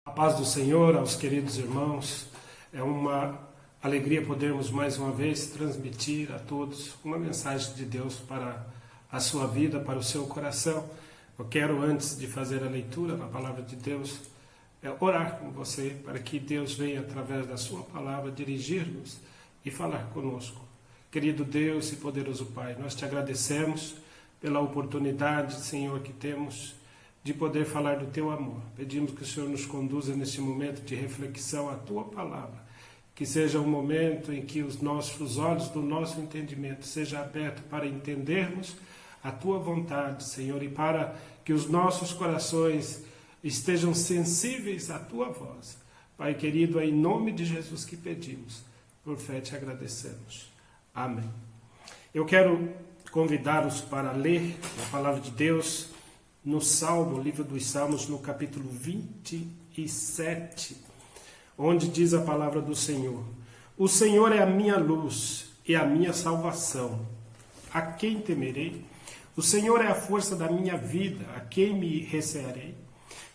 A paz do Senhor aos queridos irmãos, é uma alegria podermos mais uma vez transmitir a todos uma mensagem de Deus para a sua vida, para o seu coração. Eu quero, antes de fazer a leitura da palavra de Deus, orar com você para que Deus venha, através da sua palavra, dirigir-nos e falar conosco. Querido Deus e poderoso Pai, nós te agradecemos pela oportunidade, Senhor, que temos de poder falar do teu amor. Pedimos que o Senhor nos conduza neste momento de reflexão à tua palavra, que seja um momento em que os olhos do nosso entendimento sejam abertos para entendermos a tua vontade, Senhor, e para que os nossos corações estejam sensíveis à tua voz. Pai querido, é em nome de Jesus que pedimos, por fé te agradecemos. Amém. Eu quero convidá-los para ler a palavra de Deus no Salmo, livro dos Salmos, no capítulo 27, onde diz a palavra do Senhor: O Senhor é a minha luz e a minha salvação. A quem temerei? O Senhor é a força da minha vida, a quem me recearei?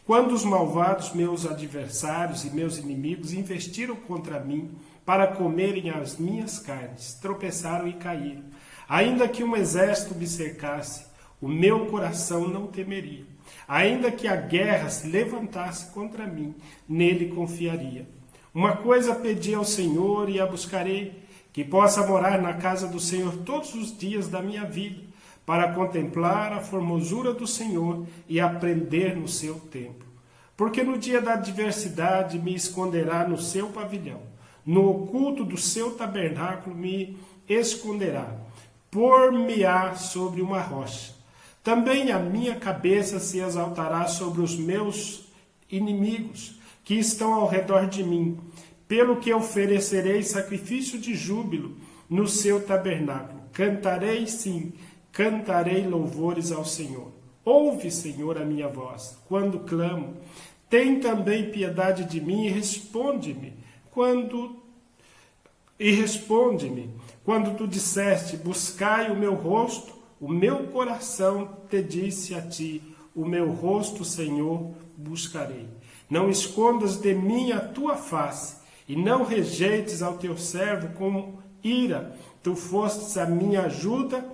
Quando os malvados, meus adversários e meus inimigos, investiram contra mim para comerem as minhas carnes, tropeçaram e caíram. Ainda que um exército me cercasse, o meu coração não temeria. Ainda que a guerra se levantasse contra mim, nele confiaria. Uma coisa pedi ao Senhor e a buscarei, que possa morar na casa do Senhor todos os dias da minha vida, para contemplar a formosura do Senhor e aprender no seu templo. Porque no dia da adversidade me esconderá no seu pavilhão, no oculto do seu tabernáculo me esconderá, por-me-á sobre uma rocha. Também a minha cabeça se exaltará sobre os meus inimigos, que estão ao redor de mim, pelo que oferecerei sacrifício de júbilo no seu tabernáculo. Cantarei, sim, cantarei louvores ao Senhor. Ouve, Senhor, a minha voz, quando clamo. Tem também piedade de mim e responde-me, quando tu disseste, buscai o meu rosto. O meu coração te disse a ti, o meu rosto, Senhor, buscarei. Não escondas de mim a tua face, e não rejeites ao teu servo com ira. Tu fostes a minha ajuda,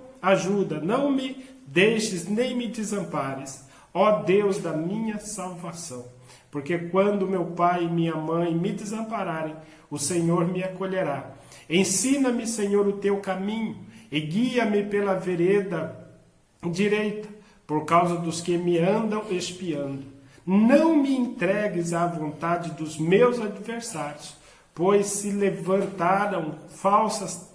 não me deixes nem me desampares, ó Deus da minha salvação. Porque quando meu pai e minha mãe me desampararem, o Senhor me acolherá. Ensina-me, Senhor, o teu caminho, e guia-me pela vereda direita, por causa dos que me andam espiando. Não me entregues à vontade dos meus adversários, pois se levantaram falsas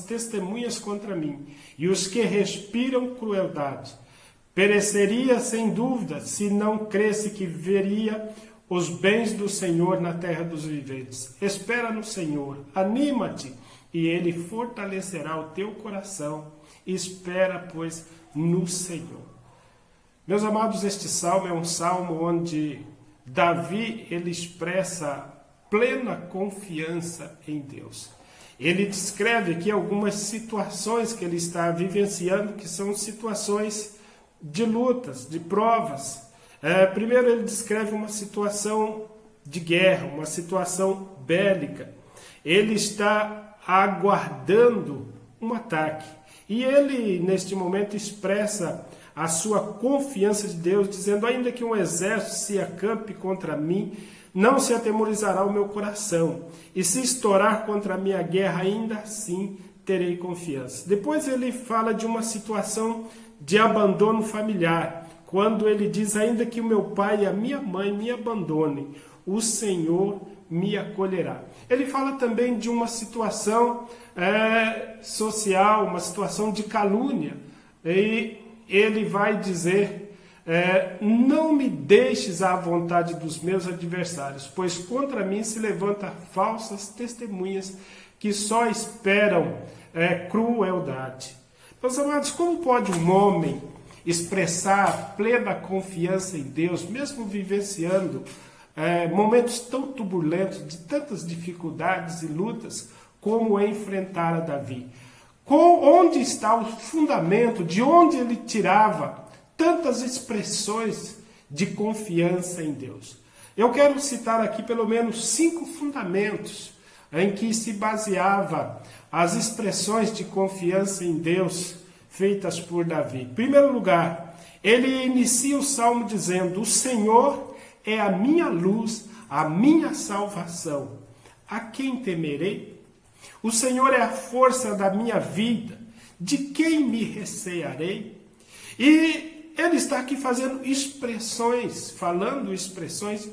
testemunhas contra mim, e os que respiram crueldade. Pereceria sem dúvida, se não cresse que veria os bens do Senhor na terra dos viventes. Espera no Senhor, anima-te, e ele fortalecerá o teu coração. Espera, pois, no Senhor. Meus amados, este salmo é um salmo onde Davi ele expressa plena confiança em Deus. Ele descreve aqui algumas situações que ele está vivenciando, que são situações de lutas, de provas. Primeiro ele descreve uma situação de guerra, uma situação bélica. Ele está aguardando um ataque. E ele, neste momento, expressa a sua confiança de Deus, dizendo: ainda que um exército se acampe contra mim, não se atemorizará o meu coração. E se estourar contra a minha guerra, ainda assim terei confiança. Depois ele fala de uma situação de abandono familiar, quando ele diz: ainda que o meu pai e a minha mãe me abandonem, o Senhor me acolherá. Ele fala também de uma situação social, uma situação de calúnia. E ele vai dizer: não me deixes à vontade dos meus adversários, pois contra mim se levantam falsas testemunhas que só esperam crueldade. Meus amados, como pode um homem expressar plena confiança em Deus, mesmo vivenciando momentos tão turbulentos, de tantas dificuldades e lutas, como enfrentara Davi? Onde está o fundamento, de onde ele tirava tantas expressões de confiança em Deus. Eu quero citar aqui pelo menos 5 fundamentos em que se baseava as expressões de confiança em Deus feitas por Davi. Em primeiro lugar, ele inicia o salmo dizendo: o Senhor é a minha luz, a minha salvação. A quem temerei? O Senhor é a força da minha vida. De quem me recearei? E ele está aqui falando expressões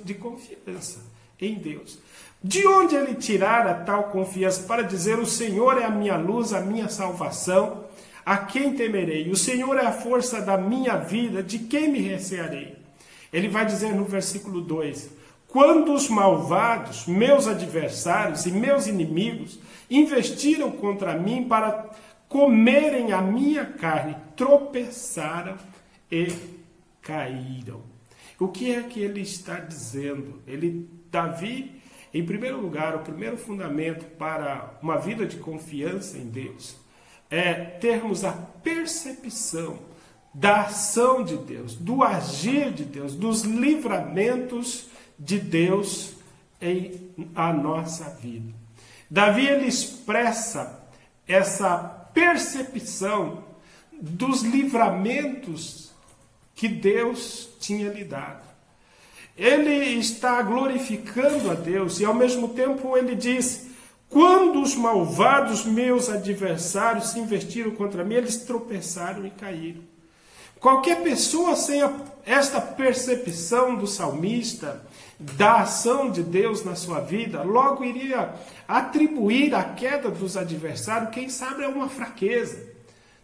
de confiança em Deus. De onde ele tirara tal confiança para dizer: o Senhor é a minha luz, a minha salvação, a quem temerei? O Senhor é a força da minha vida, de quem me recearei? Ele vai dizer no versículo 2: quando os malvados, meus adversários e meus inimigos, investiram contra mim para comerem a minha carne, tropeçaram e caíram. O que é que ele está dizendo? Davi, em primeiro lugar, o primeiro fundamento para uma vida de confiança em Deus é termos a percepção da ação de Deus, do agir de Deus, dos livramentos de Deus em a nossa vida. Davi, ele expressa essa percepção dos livramentos que Deus tinha lhe dado. Ele está glorificando a Deus e ao mesmo tempo ele diz: quando os malvados meus adversários se investiram contra mim, eles tropeçaram e caíram. Qualquer pessoa sem esta percepção do salmista, da ação de Deus na sua vida, logo iria atribuir a queda dos adversários, quem sabe, a uma fraqueza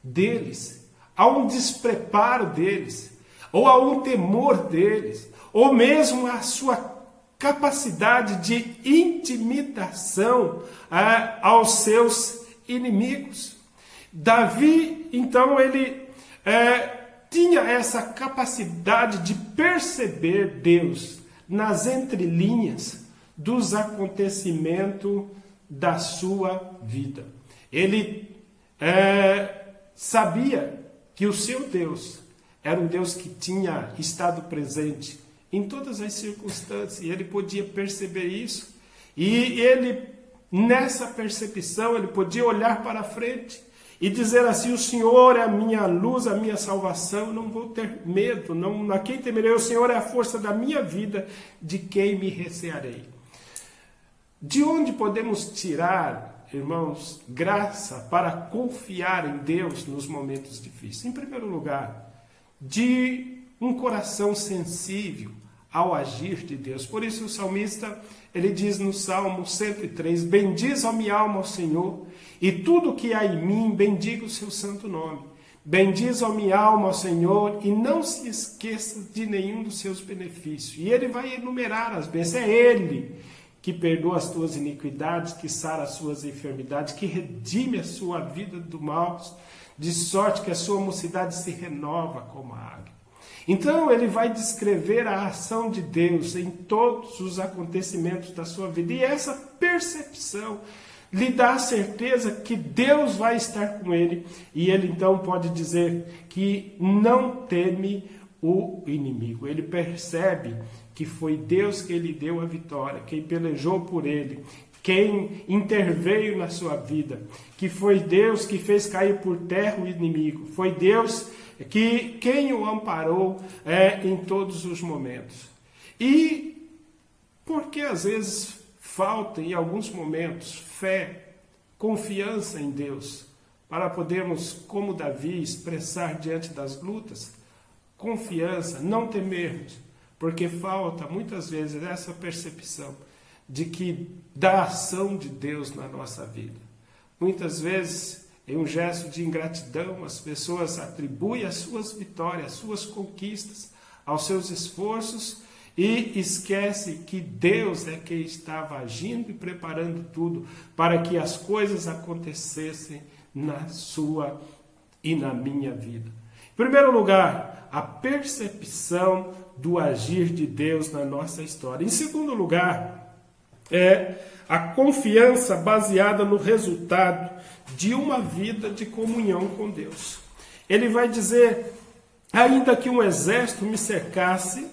deles, a um despreparo deles, ou a um temor deles, ou mesmo a sua capacidade de intimidação aos seus inimigos. Davi, então, ele tinha essa capacidade de perceber Deus nas entrelinhas dos acontecimentos da sua vida. Ele sabia que o seu Deus era um Deus que tinha estado presente em todas as circunstâncias, e ele podia perceber isso, e ele, nessa percepção, ele podia olhar para frente e dizer assim: o Senhor é a minha luz, a minha salvação, eu não vou ter medo, a quem temerei? O Senhor é a força da minha vida, de quem me recearei? De onde podemos tirar, irmãos, graça para confiar em Deus nos momentos difíceis? Em primeiro lugar, de um coração sensível ao agir de Deus. Por isso o salmista, ele diz no Salmo 103, bendiz a minha alma ao Senhor, e tudo que há em mim, bendiga o seu santo nome. Bendiz a minha alma ao Senhor, e não se esqueça de nenhum dos seus benefícios. E ele vai enumerar as bênçãos. É ele que perdoa as tuas iniquidades, que sara as suas enfermidades, que redime a sua vida do mal, de sorte que a sua mocidade se renova como a águia. Então ele vai descrever a ação de Deus em todos os acontecimentos da sua vida. E essa percepção lhe dá a certeza que Deus vai estar com ele. E ele então pode dizer que não teme o inimigo. Ele percebe que foi Deus que lhe deu a vitória, quem pelejou por ele, quem interveio na sua vida, que foi Deus que fez cair por terra o inimigo, foi Deus quem o amparou em todos os momentos. E porque às vezes falta em alguns momentos fé, confiança em Deus, para podermos, como Davi, expressar diante das lutas, confiança, não temermos, porque falta muitas vezes essa percepção da ação de Deus na nossa vida. Muitas vezes, em um gesto de ingratidão, as pessoas atribuem as suas vitórias, as suas conquistas, aos seus esforços e esquecem que Deus é quem estava agindo e preparando tudo para que as coisas acontecessem na sua e na minha vida. Em primeiro lugar, a percepção do agir de Deus na nossa história. Em segundo lugar, a confiança baseada no resultado de uma vida de comunhão com Deus. Ele vai dizer: ainda que um exército me cercasse,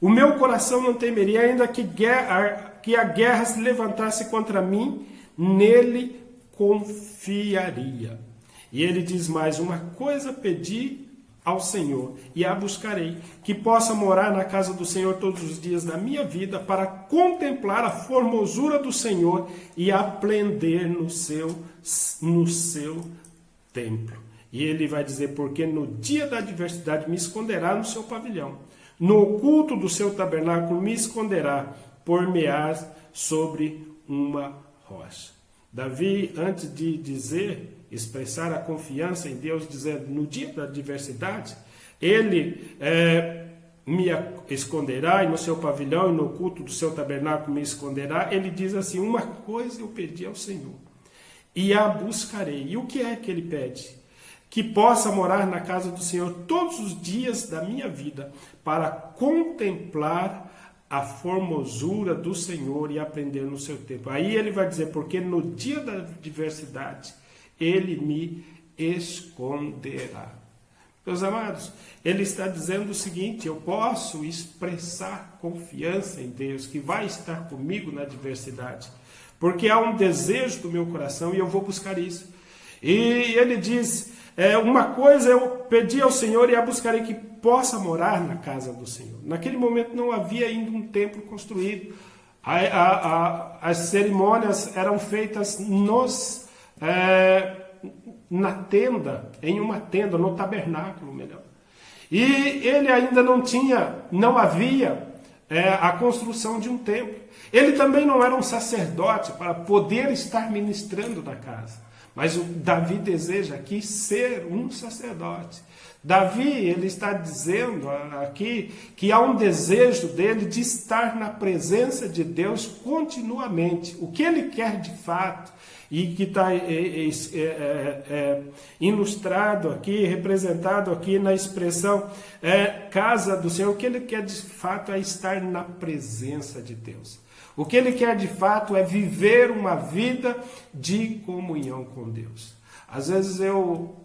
O meu coração não temeria, ainda que a guerra se levantasse contra mim, nele confiaria. E ele diz mais: uma coisa pedi ao Senhor, e a buscarei, que possa morar na casa do Senhor todos os dias da minha vida, para contemplar a formosura do Senhor e aprender no seu templo. E ele vai dizer: porque no dia da adversidade me esconderá no seu pavilhão, no oculto do seu tabernáculo me esconderá, por-me-ás sobre uma rocha. Davi, antes de expressar a confiança em Deus, dizendo: no dia da adversidade, ele me esconderá, e no seu pavilhão e no culto do seu tabernáculo me esconderá. Ele diz assim: uma coisa eu pedi ao Senhor, e a buscarei. E o que é que ele pede? Que possa morar na casa do Senhor todos os dias da minha vida, para contemplar a formosura do Senhor e aprender no seu tempo. Aí ele vai dizer: porque no dia da adversidade ele me esconderá. Meus amados, ele está dizendo o seguinte: eu posso expressar confiança em Deus, que vai estar comigo na adversidade, porque há um desejo do meu coração e eu vou buscar isso. E ele diz: uma coisa eu pedi ao Senhor e a buscarei, que possa morar na casa do Senhor. Naquele momento não havia ainda um templo construído. As cerimônias eram feitas na tenda, em uma tenda, no tabernáculo, melhor. E ele ainda não havia a construção de um templo. Ele também não era um sacerdote para poder estar ministrando na casa. Mas o Davi deseja aqui ser um sacerdote. Davi, ele está dizendo aqui que há um desejo dele de estar na presença de Deus continuamente. O que ele quer de fato, e que está ilustrado aqui, representado aqui na expressão casa do Senhor, o que ele quer de fato é estar na presença de Deus. O que ele quer de fato é viver uma vida de comunhão com Deus. Às vezes eu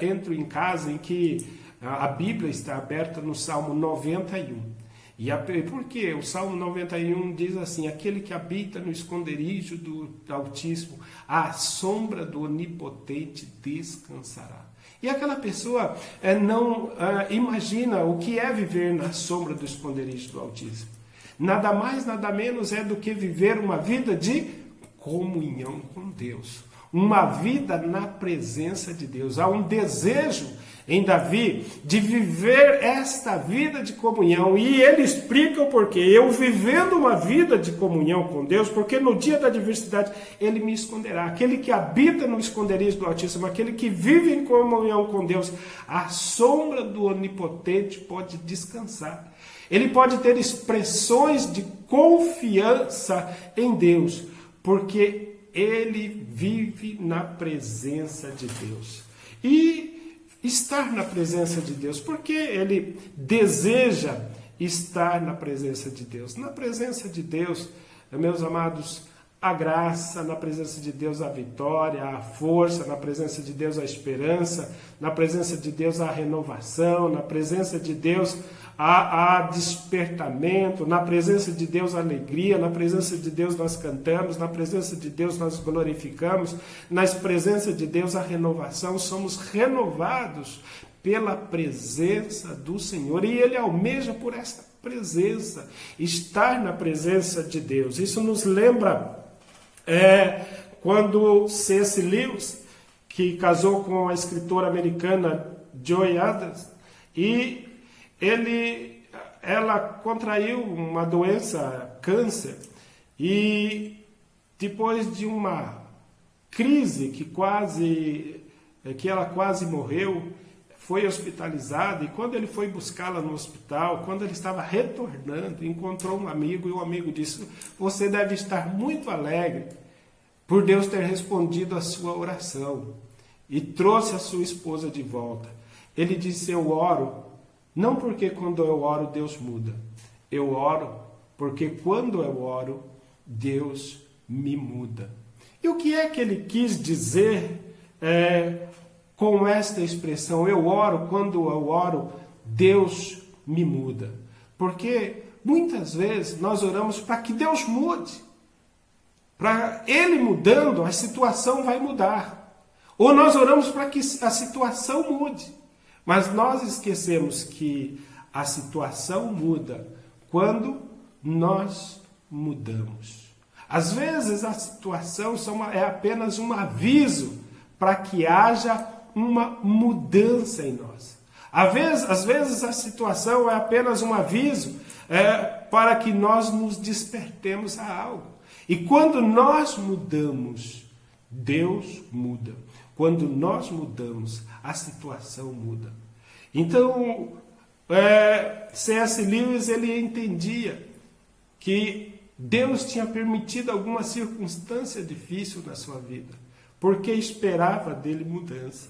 entro em casa em que a Bíblia está aberta no Salmo 91. Por quê? O Salmo 91 diz assim: aquele que habita no esconderijo do Altíssimo, à sombra do Onipotente descansará. E aquela pessoa não imagina o que é viver na sombra do esconderijo do Altíssimo. Nada mais, nada menos é do que viver uma vida de comunhão com Deus. Uma vida na presença de Deus. Há um desejo em Davi de viver esta vida de comunhão. E ele explica o porquê. Eu vivendo uma vida de comunhão com Deus, porque no dia da adversidade ele me esconderá. Aquele que habita no esconderijo do Altíssimo, aquele que vive em comunhão com Deus, à sombra do Onipotente pode descansar. Ele pode ter expressões de confiança em Deus, porque ele vive na presença de Deus. E estar na presença de Deus, porque ele deseja estar na presença de Deus. Na presença de Deus, meus amados, a graça, na presença de Deus a vitória, a força, na presença de Deus a esperança, na presença de Deus a renovação, na presença de Deus há despertamento, na presença de Deus a alegria, na presença de Deus nós cantamos, na presença de Deus nós glorificamos, na presença de Deus a renovação, somos renovados pela presença do Senhor, e Ele almeja por esta presença, estar na presença de Deus. Isso nos lembra quando C.S. Lewis, que casou com a escritora americana Joy Adams, e ela contraiu uma doença, câncer, e depois de uma crise que ela quase morreu, foi hospitalizada, e quando ele foi buscá-la no hospital, quando ele estava retornando, encontrou um amigo, e o amigo disse: você deve estar muito alegre por Deus ter respondido a sua oração, e trouxe a sua esposa de volta. Ele disse: eu oro, não porque quando eu oro Deus muda. Eu oro porque quando eu oro, Deus me muda. E o que é que ele quis dizer com esta expressão? Eu oro, quando eu oro, Deus me muda. Porque muitas vezes nós oramos para que Deus mude. Para Ele mudando, a situação vai mudar. Ou nós oramos para que a situação mude. Mas nós esquecemos que a situação muda quando nós mudamos. Às vezes a situação é apenas um aviso para que haja uma mudança em nós. Às vezes a situação é apenas um aviso para que nós nos despertemos a algo. E quando nós mudamos, Deus muda. Quando nós mudamos, a situação muda. Então, C.S. Lewis ele entendia que Deus tinha permitido alguma circunstância difícil na sua vida, porque esperava dele mudança,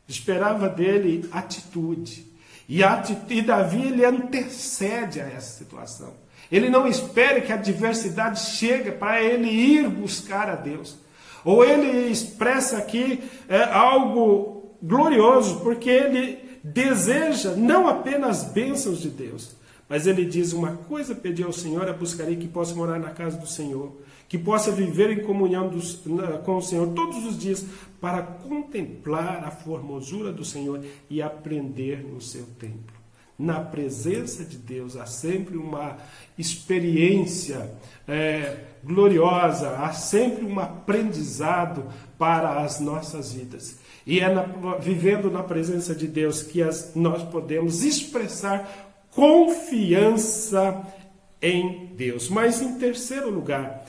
esperava dele atitude. E Davi ele antecede a essa situação. Ele não espera que a adversidade chegue para ele ir buscar a Deus. Ou ele expressa aqui algo glorioso, porque ele deseja não apenas bênçãos de Deus, mas ele diz: uma coisa pedi ao Senhor, buscarei que possa morar na casa do Senhor, que possa viver em comunhão com o Senhor todos os dias, para contemplar a formosura do Senhor e aprender no seu templo. Na presença de Deus há sempre uma experiência gloriosa, há sempre um aprendizado para as nossas vidas. E é vivendo na presença de Deus que nós podemos expressar confiança em Deus. Mas em terceiro lugar,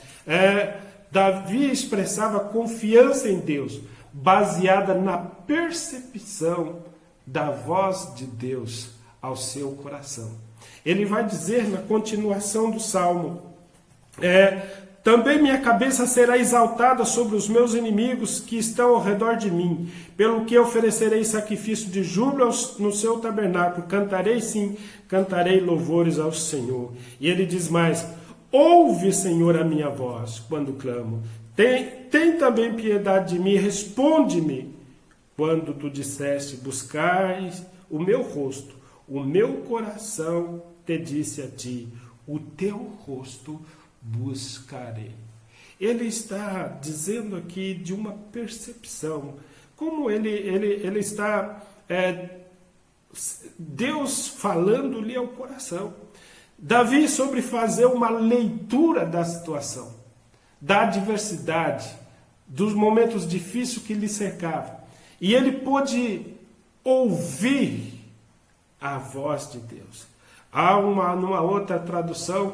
Davi expressava confiança em Deus, baseada na percepção da voz de Deus ao seu coração. Ele vai dizer na continuação do Salmo: também minha cabeça será exaltada sobre os meus inimigos que estão ao redor de mim, pelo que oferecerei sacrifício de júbilo no seu tabernáculo, cantarei sim, cantarei louvores ao Senhor. E ele diz mais: ouve, Senhor, a minha voz quando clamo, tem também piedade de mim, responde-me quando tu disseste: buscais o meu rosto, o meu coração te disse a ti, o teu rosto buscarei. Ele está dizendo aqui de uma percepção, como ele está, Deus falando-lhe ao coração. Davi sobre fazer uma leitura da situação, da adversidade, dos momentos difíceis que lhe cercavam. E ele pôde ouvir a voz de Deus. Há uma outra tradução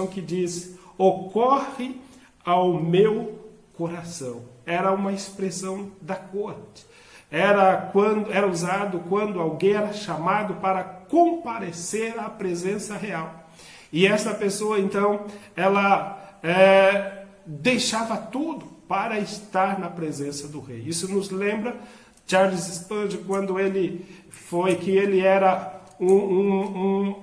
que diz: ocorre ao meu coração. Era uma expressão da corte. Era usado quando alguém era chamado para comparecer à presença real. E essa pessoa, então, ela deixava tudo para estar na presença do rei. Isso nos lembra Charles Spurgeon, quando ele era um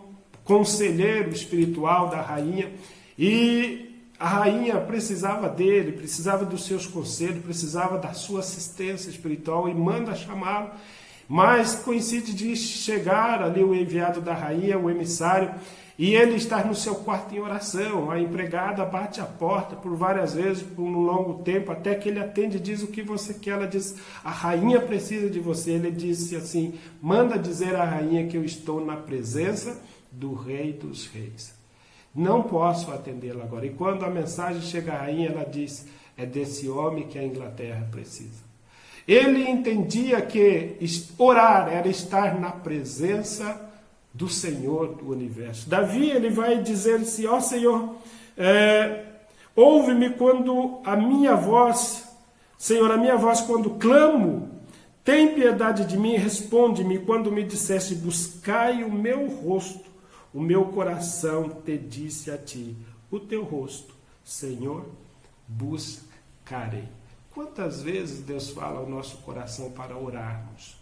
conselheiro espiritual da rainha, e a rainha precisava dele, precisava dos seus conselhos, precisava da sua assistência espiritual, e manda chamá-lo. Mas coincide de chegar ali o enviado da rainha, o emissário, e ele está no seu quarto em oração. A empregada bate a porta por várias vezes, por um longo tempo, até que ele atende e diz: o que você quer? Ela diz: a rainha precisa de você. Ele disse assim: manda dizer à rainha que eu estou na presença do Rei dos Reis. Não posso atendê-la agora. E quando a mensagem chega à rainha, ela diz: é desse homem que a Inglaterra precisa. Ele entendia que orar era estar na presença do Senhor do universo. Davi, ele vai dizer assim: ó Senhor, ouve-me quando a minha voz, Senhor, a minha voz quando clamo, tem piedade de mim, responde-me quando me disseste: buscai o meu rosto, o meu coração te disse a ti, o teu rosto, Senhor, buscarei. Quantas vezes Deus fala ao nosso coração para orarmos?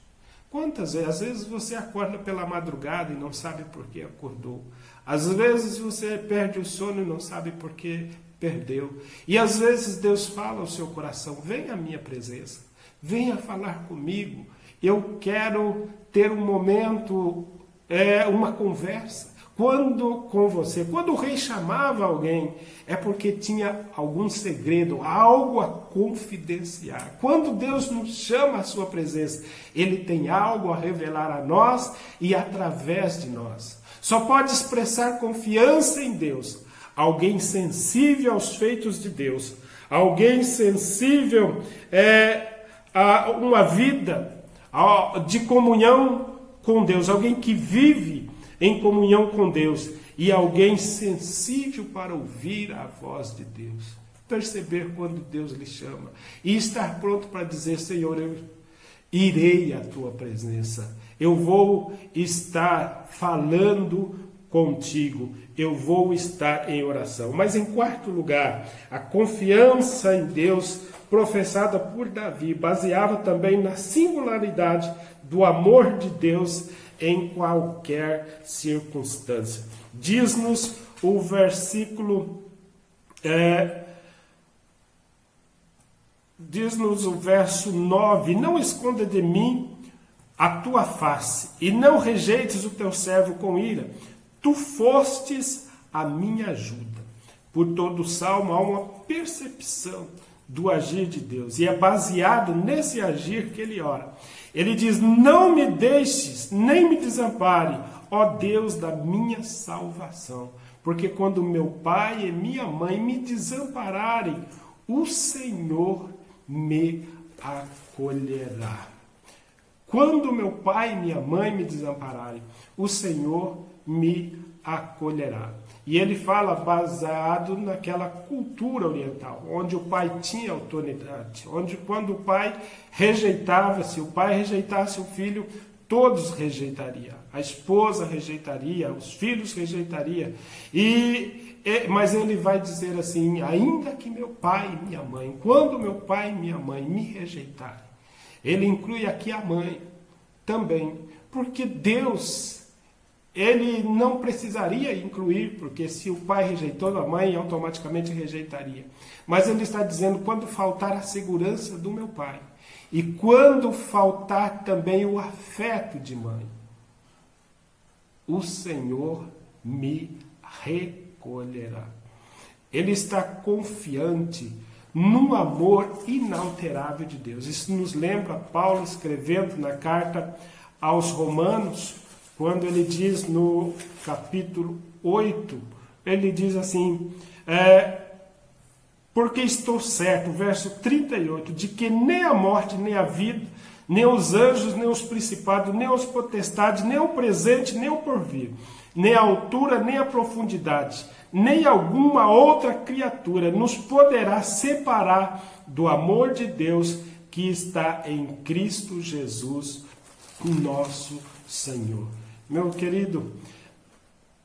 Quantas vezes? Às vezes você acorda pela madrugada e não sabe por que acordou. Às vezes você perde o sono e não sabe por que perdeu. E às vezes Deus fala ao seu coração: venha à minha presença, venha falar comigo. Eu quero ter um momento, uma conversa. quando o rei chamava alguém, é porque tinha algum segredo, algo a confidenciar. Quando Deus nos chama à sua presença, Ele tem algo a revelar a nós e através de nós. Só pode expressar confiança em Deus alguém sensível aos feitos de Deus, alguém sensível a uma vida de comunhão com Deus, alguém que vive em comunhão com Deus e alguém sensível para ouvir a voz de Deus, perceber quando Deus lhe chama e estar pronto para dizer: Senhor, eu irei à tua presença, eu vou estar falando contigo, eu vou estar em oração. Mas em quarto lugar, a confiança em Deus professada por Davi baseava também na singularidade do amor de Deus em qualquer circunstância. Diz-nos o versículo, diz-nos o verso 9: não esconda de mim a tua face, e não rejeites o teu servo com ira. Tu fostes a minha ajuda. Por todo o salmo há uma percepção do agir de Deus, e é baseado nesse agir que ele ora. Ele diz: não me deixes, nem me desampare, ó Deus da minha salvação. Porque quando meu pai e minha mãe me desampararem, o Senhor me acolherá. Quando meu pai e minha mãe me desampararem, o Senhor me acolherá. E ele fala baseado naquela cultura oriental, onde o pai tinha autoridade, onde quando o pai rejeitava, se o pai rejeitasse o filho, todos rejeitariam. A esposa rejeitaria, os filhos rejeitariam. Mas ele vai dizer assim: ainda que meu pai e minha mãe, quando meu pai e minha mãe me rejeitarem, ele inclui aqui a mãe também, porque Deus, ele não precisaria incluir, porque se o pai rejeitou, a mãe automaticamente rejeitaria. Mas ele está dizendo: quando faltar a segurança do meu pai, e quando faltar também o afeto de mãe, o Senhor me recolherá. Ele está confiante num amor inalterável de Deus. Isso nos lembra Paulo escrevendo na carta aos Romanos, quando ele diz no capítulo 8, ele diz assim: porque estou certo, verso 38, de que nem a morte, nem a vida, nem os anjos, nem os principados, nem os potestades, nem o presente, nem o porvir, nem a altura, nem a profundidade, nem alguma outra criatura nos poderá separar do amor de Deus que está em Cristo Jesus, nosso Senhor. Meu querido,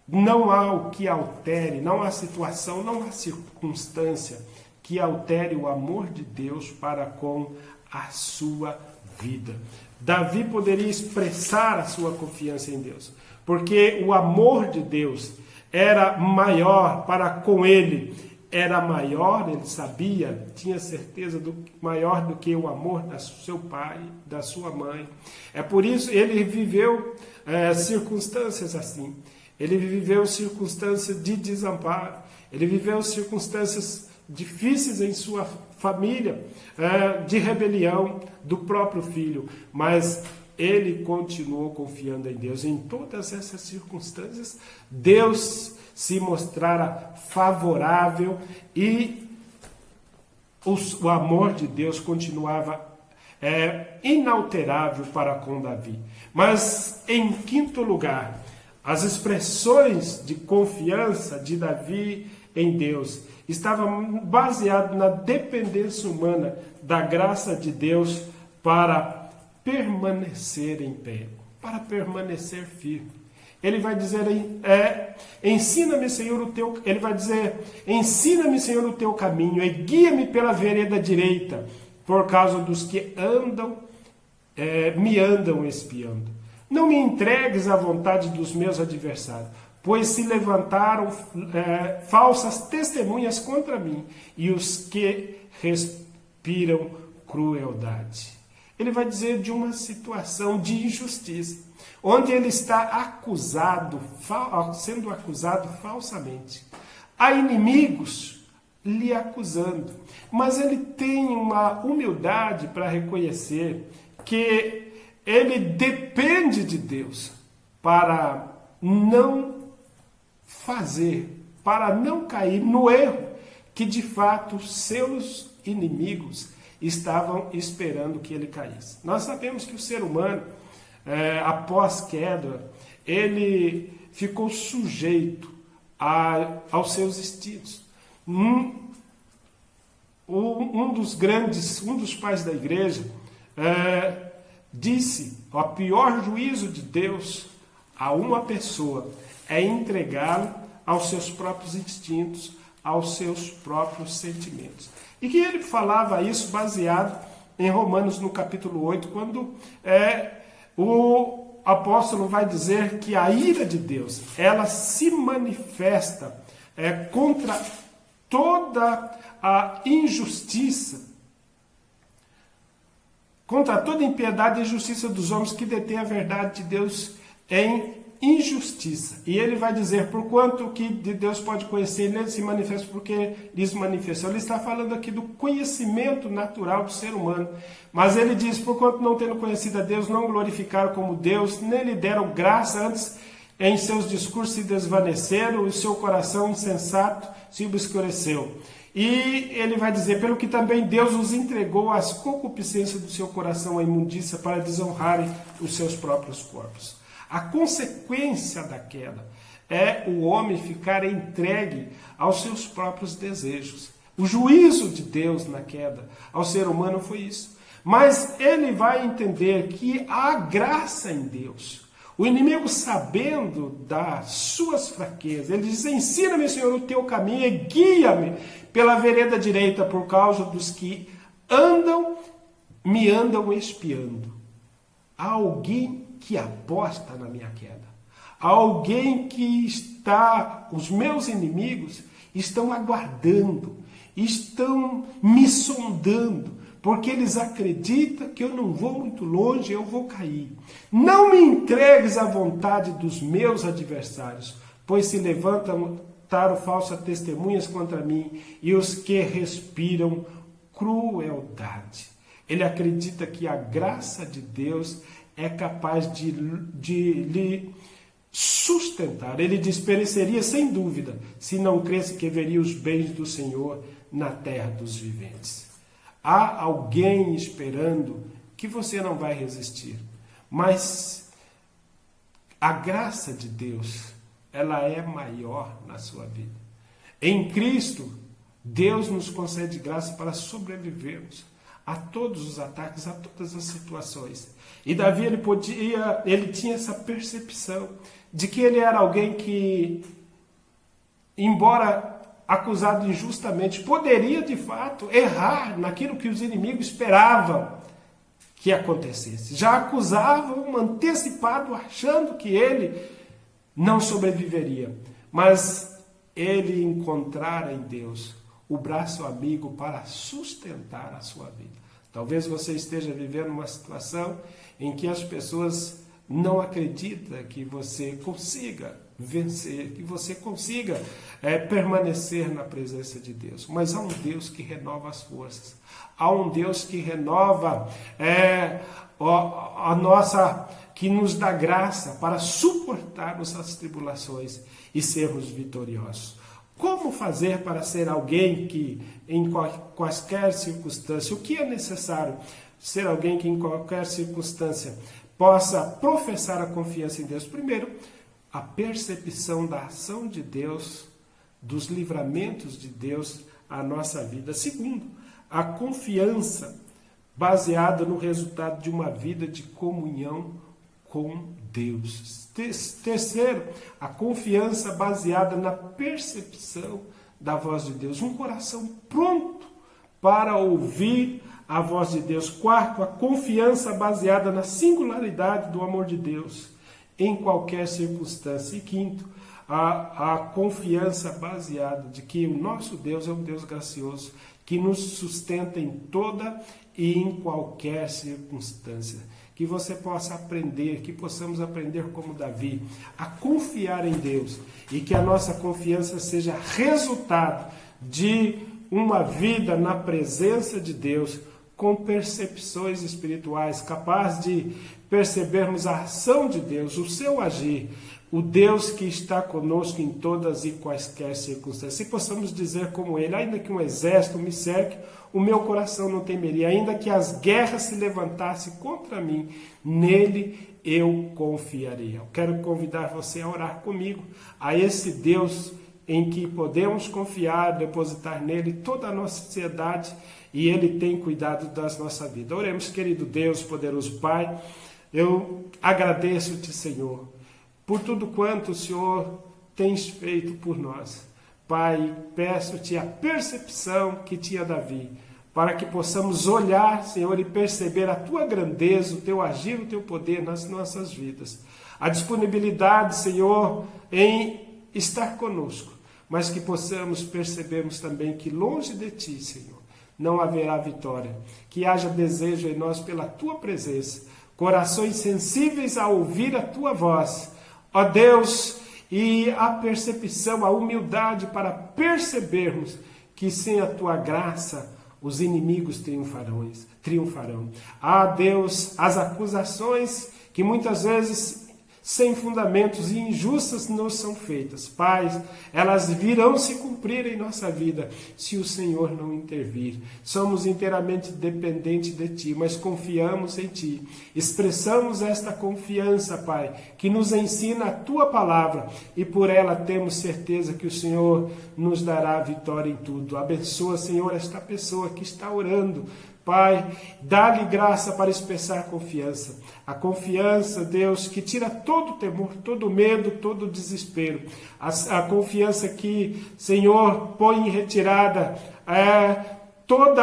não há o que altere, não há situação, não há circunstância que altere o amor de Deus para com a sua vida. Davi poderia expressar a sua confiança em Deus, porque o amor de Deus era maior para com ele, era maior, ele sabia, tinha certeza maior do que o amor do seu pai, da sua mãe. É por isso ele viveu circunstâncias assim. Ele viveu circunstâncias de desamparo, ele viveu circunstâncias difíceis em sua família, de rebelião do próprio filho, mas ele continuou confiando em Deus. Em todas essas circunstâncias, Deus se mostrara favorável e o amor de Deus continuava inalterável para com Davi. Mas, em quinto lugar, as expressões de confiança de Davi em Deus estavam baseadas na dependência humana da graça de Deus para permanecer em pé, para permanecer firme. Ele vai dizer, ensina-me, Senhor, ensina-me, Senhor, o teu caminho e guia-me pela vereda direita, por causa dos que me andam espiando. Não me entregues à vontade dos meus adversários, pois se levantaram falsas testemunhas contra mim e os que respiram crueldade. Ele vai dizer de uma situação de injustiça, onde ele está sendo acusado falsamente. Há inimigos lhe acusando, mas ele tem uma humildade para reconhecer que ele depende de Deus para não para não cair no erro que de fato seus inimigos estavam esperando que ele caísse. Nós sabemos que o ser humano, após queda, ele ficou sujeito aos seus instintos. Um dos pais da igreja disse: o pior juízo de Deus a uma pessoa é entregá-lo aos seus próprios instintos, aos seus próprios sentimentos. E que ele falava isso baseado em Romanos no capítulo 8, quando o apóstolo vai dizer que a ira de Deus, ela se manifesta contra toda a injustiça, contra toda a impiedade e injustiça dos homens que detêm a verdade de Deus em injustiça. E ele vai dizer, porquanto que de Deus pode conhecer, nele se manifesta porque lhes manifestou. Ele está falando aqui do conhecimento natural do ser humano. Mas ele diz, porquanto não tendo conhecido a Deus, não glorificaram como Deus, nem lhe deram graça, antes em seus discursos se desvaneceram, o seu coração insensato se obscureceu. E ele vai dizer, pelo que também Deus os entregou às concupiscências do seu coração, à imundícia, para desonrarem os seus próprios corpos. A consequência da queda é o homem ficar entregue aos seus próprios desejos. O juízo de Deus na queda ao ser humano foi isso. Mas ele vai entender que há graça em Deus. O inimigo, sabendo das suas fraquezas, ele diz, ensina-me, Senhor, o teu caminho e guia-me pela vereda direita por causa dos que me andam espiando. Há alguém que aposta na minha queda. Há alguém que os meus inimigos estão aguardando, estão me sondando, porque eles acreditam que eu não vou muito longe, eu vou cair. Não me entregues à vontade dos meus adversários, pois se levantaram falsas testemunhas contra mim e os que respiram crueldade. Ele acredita que a graça de Deus é capaz de lhe sustentar. Ele diz, pereceria sem dúvida, se não cresce que veria os bens do Senhor na terra dos viventes. Há alguém esperando que você não vai resistir, mas a graça de Deus, ela é maior na sua vida. Em Cristo, Deus nos concede graça para sobrevivermos a todos os ataques, a todas as situações. E Davi, ele tinha essa percepção de que ele era alguém que, embora acusado injustamente, poderia de fato errar naquilo que os inimigos esperavam que acontecesse. Já acusavam antecipado, achando que ele não sobreviveria. Mas ele encontrara em Deus o braço amigo para sustentar a sua vida. Talvez você esteja vivendo uma situação em que as pessoas não acreditam que você consiga vencer, que você consiga permanecer na presença de Deus. Mas há um Deus que renova as forças. Há um Deus que renova que nos dá graça para suportarmos as tribulações e sermos vitoriosos. Como fazer para ser alguém que, em quaisquer circunstância, o que é necessário ser alguém que, em qualquer circunstância, possa professar a confiança em Deus? Primeiro, a percepção da ação de Deus, dos livramentos de Deus à nossa vida. Segundo, a confiança baseada no resultado de uma vida de comunhão com Deus. Terceiro, a confiança baseada na percepção da voz de Deus. Um coração pronto para ouvir a voz de Deus. Quarto, a confiança baseada na singularidade do amor de Deus em qualquer circunstância. E quinto, a confiança baseada de que o nosso Deus é um Deus gracioso, que nos sustenta em toda e em qualquer circunstância. Que você possa aprender, que possamos aprender como Davi, a confiar em Deus e que a nossa confiança seja resultado de uma vida na presença de Deus, com percepções espirituais, capaz de percebermos a ação de Deus, o seu agir, o Deus que está conosco em todas e quaisquer circunstâncias. E possamos dizer como ele, ainda que um exército me cerque, o meu coração não temeria, ainda que as guerras se levantassem contra mim, nele eu confiaria. Eu quero convidar você a orar comigo, a esse Deus em que podemos confiar, depositar nele toda a nossa ansiedade, e ele tem cuidado das nossas vidas. Oremos, querido Deus, poderoso Pai, eu agradeço-te, Senhor, por tudo quanto o Senhor tens feito por nós. Pai, peço-te a percepção que tinha Davi, para que possamos olhar, Senhor, e perceber a tua grandeza, o teu agir, o teu poder nas nossas vidas. A disponibilidade, Senhor, em estar conosco, mas que possamos percebermos também que longe de ti, Senhor, não haverá vitória. Que haja desejo em nós pela tua presença, corações sensíveis a ouvir a tua voz, ó Deus, e a percepção, a humildade para percebermos que sem a tua graça os inimigos triunfarão. Ah, Deus, as acusações que muitas vezes sem fundamentos e injustas nos são feitas, Pai, elas virão se cumprir em nossa vida se o Senhor não intervir. Somos inteiramente dependentes de Ti, mas confiamos em Ti. Expressamos esta confiança, Pai, que nos ensina a Tua palavra, e por ela temos certeza que o Senhor nos dará vitória em tudo. Abençoa, Senhor, esta pessoa que está orando. Pai, dá-lhe graça para expressar confiança. A confiança, Deus, que tira todo temor, todo medo, todo desespero. A confiança que, Senhor, põe em retirada todo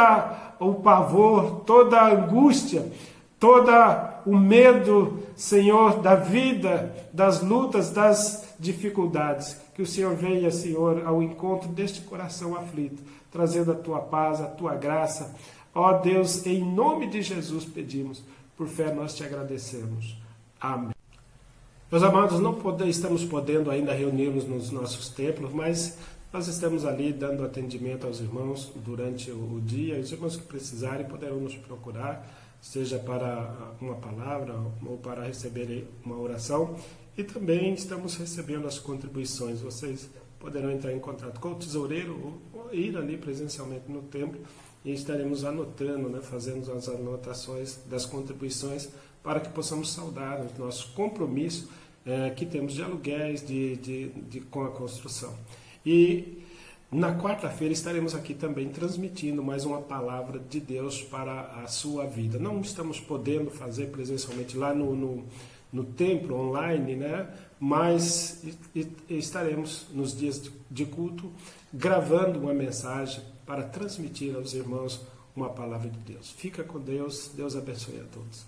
o pavor, toda a angústia, todo o medo, Senhor, da vida, das lutas, das dificuldades. Que o Senhor venha, Senhor, ao encontro deste coração aflito, trazendo a Tua paz, a Tua graça. Ó Deus, em nome de Jesus pedimos, por fé nós te agradecemos. Amém. Meus amados, não estamos podendo ainda reunirmos nos nossos templos, mas nós estamos ali dando atendimento aos irmãos durante o dia. Os irmãos que precisarem poderão nos procurar, seja para uma palavra ou para receber uma oração. E também estamos recebendo as contribuições. Vocês poderão entrar em contato com o tesoureiro ou ir ali presencialmente no templo, e estaremos anotando, fazendo as anotações das contribuições para que possamos saudar o nosso compromisso que temos de aluguéis com a construção. E na quarta-feira estaremos aqui também transmitindo mais uma palavra de Deus para a sua vida. Não estamos podendo fazer presencialmente lá no templo online, mas estaremos nos dias de culto gravando uma mensagem para transmitir aos irmãos uma palavra de Deus. Fica com Deus, Deus abençoe a todos.